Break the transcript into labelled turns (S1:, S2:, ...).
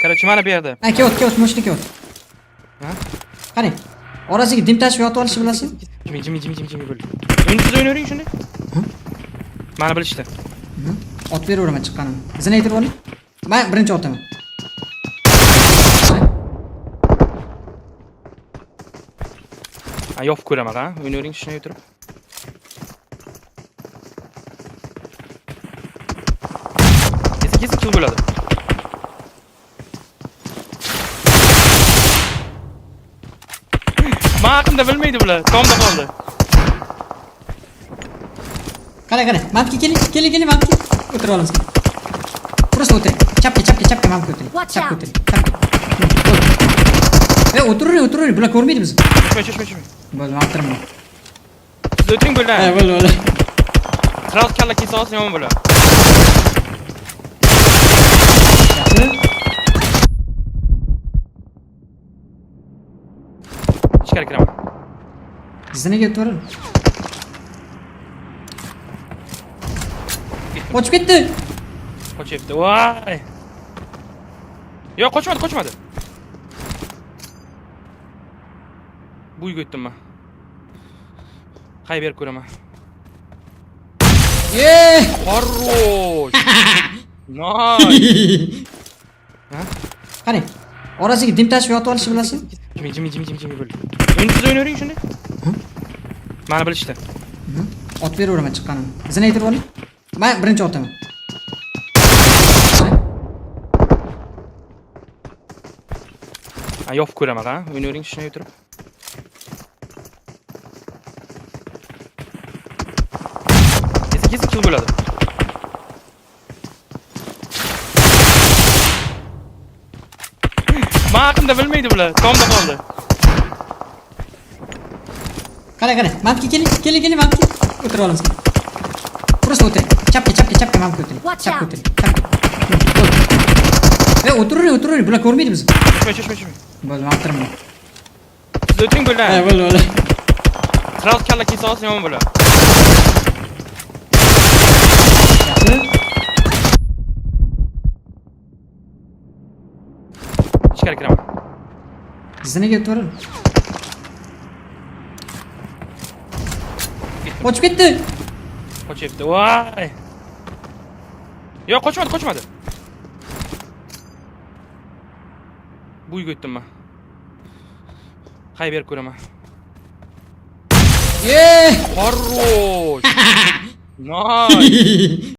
S1: Короче, mana bu yerda.
S2: Ha, kelyapti, moshina kelyapti.
S1: Ha?
S2: Qarang. Orasiga dim tashib yotib olishni bilasizmi?
S1: Jimi bo'l. Endi siz o'ynayvering shunday. Mani bilishdi.
S2: Ot beraveraman chiqqanim. Izini aytirib oling. Men birinchi otaman.
S1: Ha, yopib ko'raman, ha. O'ynayvering shunday o'tirib. Kesin kill bo'ladi. Men haqimda bilmaydi bular. Tomda qoldi.
S2: Qarang, mamki keling, mamki. O'tirib olamiz. Просто o'tiring. Chapga mamki o'tiring. Chapga o'tiring. O'tiring. Bular ko'rmaydi bizni.
S1: Shoshma.
S2: Bo'ldi, men o'tiraman.
S1: Siz o'tiring bo'ldi.
S2: Ha, bo'ldi.
S1: Sразу kalla kesa olsa yomon bo'ladi. Ichkari kiraman.
S2: Iziniga o'tiring. Qochib ketdi.
S1: Qochyapti. Voy. Yo'q, qochmadi. Bu uyga o'tdim men. Qay berib ko'raman. Хорош. Nice. Ha?
S2: Qarang. Orasiga dim tashib yotib olishni bilasizmi?
S1: Jimi bo'l. Endi siz o'ynayvering shunday. Mani bilishdi.
S2: Ot beraveraman chiqqanim. Izini aytirib oling. Men birinchi otaman.
S1: Ha, yopib ko'raman, ha. O'ynayvering shunday o'tirib. Kesin kill bo'ladi. Men haqimda bilmaydi bular. Tomda qoldi.
S2: Qarang. Mamki keling, mamki. O'tirib olamiz. Просто o'tiring. Chapga mamki o'tiring. Chapga o'tiring. O'tiring. Bular ko'rmaydi bizni.
S1: Shoshma.
S2: Bo'ldi, men o'tiraman.
S1: Siz o'tiring bo'ldi.
S2: Ha, bo'ldi.
S1: Sразу kalla kesa olsa yomon bo'ladi. Ichkari kiraman.
S2: Iziniga o'tiring. Qochib ketdi.
S1: Qochyapti. Voy. Yo'q, qochmadi. Bu uyga o'tdim men. Qay berib ko'raman. Хорош. Nice.